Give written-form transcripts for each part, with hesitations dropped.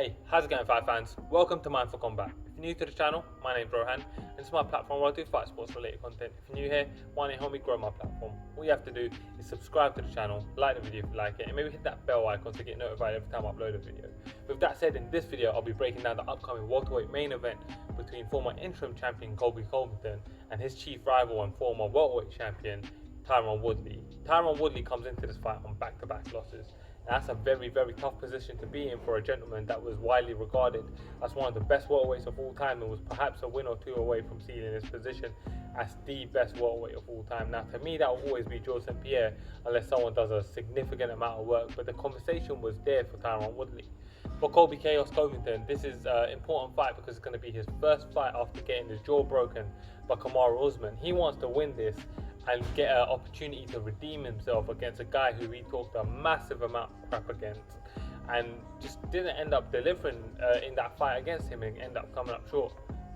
Hey, how's it going, fight fans? Welcome to Mind for Combat. If you're new to the channel, my name's Rohan, and it's my platform where I do fight sports related content. If you're new here, why don't you help me grow my platform? All you have to do is subscribe to the channel, like the video if you like it, and maybe hit that bell icon to get notified every time I upload a video. With that said, in this video, I'll be breaking down the upcoming welterweight main event between former interim champion Colby Covington and his chief rival and former welterweight champion Tyron Woodley. Tyron Woodley comes into this fight on back-to-back losses. That's a very, very tough position to be in for a gentleman that was widely regarded as one of the best welterweights of all time and was perhaps a win or two away from sealing his position as the best welterweight of all time. Now, to me, that will always be Georges St. Pierre unless someone does a significant amount of work, but the conversation was there for Tyron Woodley. For Colby Covington, this is an important fight because it's going to be his first fight after getting his jaw broken by Kamaru Usman. He wants to win this and get an opportunity to redeem himself against a guy who he talked a massive amount of crap against and just didn't end up delivering in that fight against him and end up coming up short.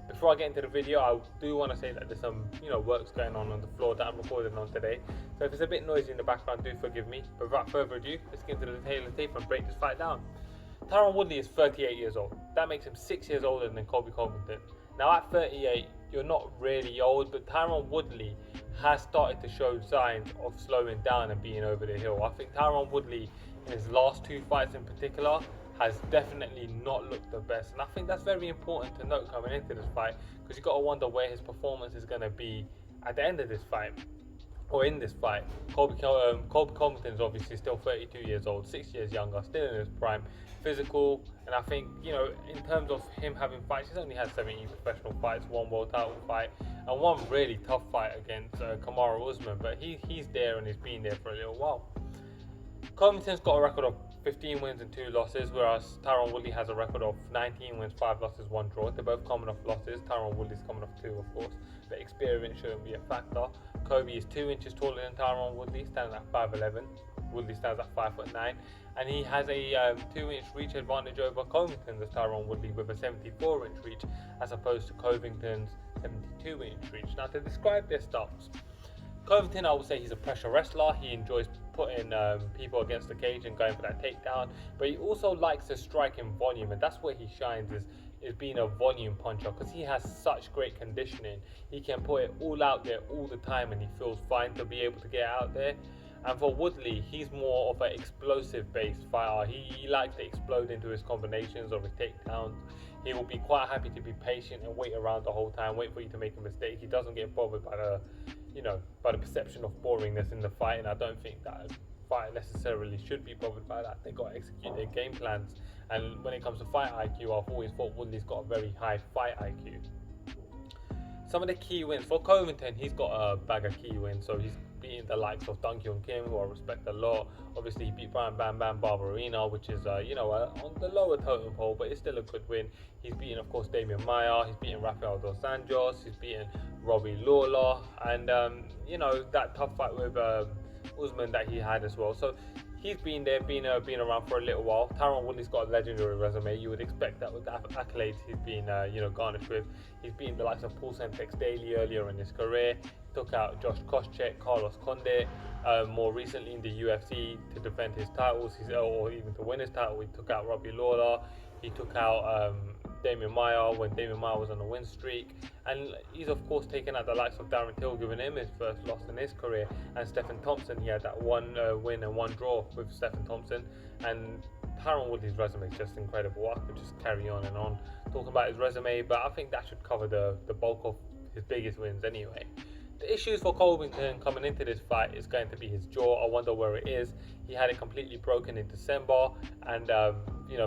Before I get into the video, I do want to say that there's some works going on the floor that I'm recording on today, so if it's a bit noisy in the background, do forgive me. But without further ado, let's get into the tail of the tape and break this fight down. Tyron Woodley is 38 years old. That makes him 6 years older than Colby Covington. Now at 38, you're not really old, but Tyron Woodley has started to show signs of slowing down and being over the hill. I think Tyron Woodley, in his last two fights in particular, has definitely not looked the best. And I think that's very important to note coming into this fight, because you've got to wonder where his performance is going to be at the end of this fight. Or in this fight. Colby Covington is obviously still 32 years old, 6 years younger, still in his prime, physical, and I think, in terms of him having fights, he's only had 17 professional fights, one world title fight, and one really tough fight against Kamaru Usman, but he's there and he's been there for a little while. Covington's got a record of 15 wins and 2 losses, whereas Tyron Woodley has a record of 19 wins, 5 losses, 1 draw. They're both coming off losses. Tyron Woodley's coming off 2, of course, but experience shouldn't be a factor. Colby is 2 inches taller than Tyron Woodley, standing at 5'11". Woodley stands at 5'9", and he has a 2-inch reach advantage over Covington's Tyron Woodley with a 74-inch reach, as opposed to Covington's 72-inch reach. Now, to describe their styles, Covington, I would say he's a pressure wrestler. He enjoys putting people against the cage and going for that takedown, but he also likes to strike in volume, and that's where he shines, is being a volume puncher, because he has such great conditioning. He can put it all out there all the time and he feels fine to be able to get out there. And for Woodley, he's more of an explosive based fighter. He likes to explode into his combinations or his takedowns. He will be quite happy to be patient and wait around the whole time, wait for you to make a mistake. He doesn't get bothered by the perception of boringness in the fight, and I don't think that fighter necessarily should be bothered by that. They got to execute their game plans, and when it comes to fight IQ, I've always thought Woodley's got a very high fight IQ. Some of the key wins for Covington, he's got a bag of key wins, so he's beating the likes of Dunk Hyun Kim, who I respect a lot. Obviously, he beat Brian Bam Bam Barberena, which is on the lower totem pole, but it's still a good win. He's beaten, of course, Damian Maia. He's beaten Rafael dos Anjos. He's beaten Robbie Lawler, and that tough fight with Usman that he had as well. So he's been there, been around for a little while. Tyron Woodley's got a legendary resume. You would expect that with the accolades he's been garnished with. He's beaten the likes of Paul Sentex Daly earlier in his career. Took out Josh Koscheck, Carlos Condit. More recently in the UFC to defend his titles, or even to win his title, he took out Robbie Lawler. He took out Damian Maia when Damian Maia was on a win streak, and he's of course taken out the likes of Darren Till, giving him his first loss in his career, and Stephen Thompson. He had that 1 win and 1 draw with Stephen Thompson, and Tyron Woodley's resume is just incredible. I could just carry on and on talking about his resume, but I think that should cover the bulk of his biggest wins anyway. The issues for Covington coming into this fight is going to be his jaw. I wonder where it is. He had it completely broken in December, and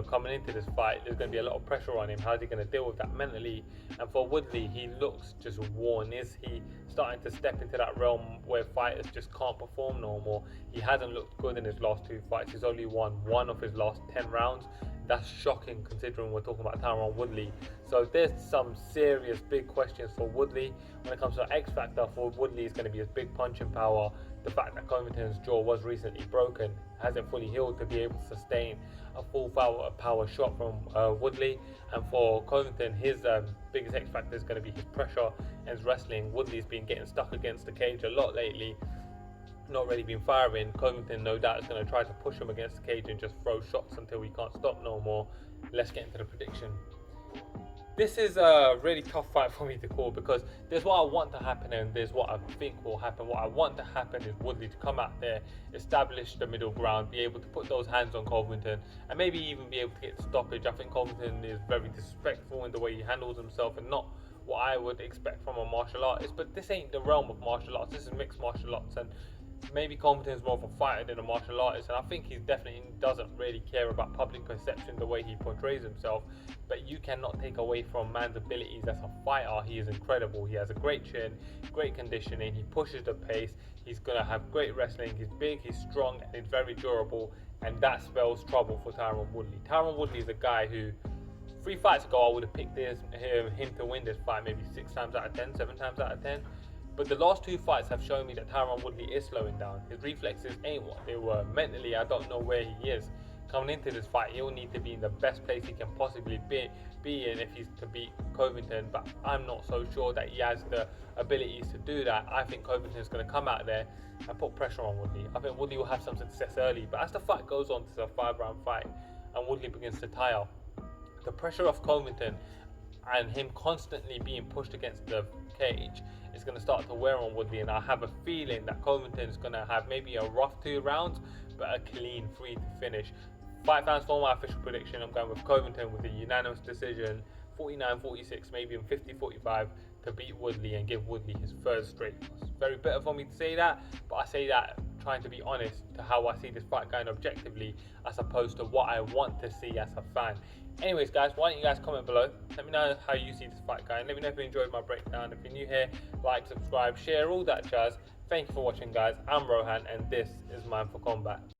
coming into this fight, there's going to be a lot of pressure on him. How's he going to deal with that mentally? And for Woodley, he looks just worn. Is he starting to step into that realm where fighters just can't perform no more? He hasn't looked good in his last 2 fights. He's only won 1 of his last 10 rounds. That's shocking considering we're talking about Tyron Woodley. So there's some serious big questions for Woodley. When it comes to X factor for Woodley, is going to be his big punching power. The fact that Covington's jaw was recently broken, hasn't fully healed to be able to sustain a full power shot from Woodley. And for Covington, his biggest X factor is going to be his pressure and his wrestling. Woodley's been getting stuck against the cage a lot lately, not really been firing. Covington, no doubt, is going to try to push him against the cage and just throw shots until he can't stop no more. Let's get into the prediction. This is a really tough fight for me to call because there's what I want to happen and there's what I think will happen. What I want to happen is Woodley to come out there, establish the middle ground, be able to put those hands on Covington, and maybe even be able to get the stoppage. I think Covington is very disrespectful in the way he handles himself and not what I would expect from a martial artist. But this ain't the realm of martial arts. This is mixed martial arts, and maybe Covington is more of a fighter than a martial artist, and I think he definitely doesn't really care about public perception the way he portrays himself. But you cannot take away from man's abilities as a fighter. He is incredible. He has a great chin, great conditioning, he pushes the pace, he's going to have great wrestling, he's big, he's strong, and he's very durable, and that spells trouble for Tyron Woodley. Tyron Woodley is a guy who 3 fights ago I would have picked him to win this fight maybe 6 times out of 10, 7 times out of 10. But the last 2 fights have shown me that Tyron Woodley is slowing down. His reflexes ain't what they were. Mentally, I don't know where he is. Coming into this fight, he'll need to be in the best place he can possibly be in if he's to beat Covington. But I'm not so sure that he has the abilities to do that. I think Covington is going to come out there and put pressure on Woodley. I think Woodley will have some success early. But as the fight goes on, this is a 5-round fight, and Woodley begins to tire. The pressure of Covington and him constantly being pushed against the cage is going to start to wear on Woodley, and I have a feeling that Covington is going to have maybe a rough 2 rounds but a clean 3 to finish. Fight fans, for my official prediction, I'm going with Covington with a unanimous decision, 49-46, maybe in 50-45, to beat Woodley and give Woodley his 3rd straight loss. Very bitter for me to say that, but I say that trying to be honest to how I see this fight going objectively as opposed to what I want to see as a fan. Anyways guys, why don't you guys comment below, let me know how you see this fight going, let me know if you enjoyed my breakdown. If you're new here, like, subscribe, share, all that jazz. Thank you for watching guys. I'm Rohan and this is Mindful Combat.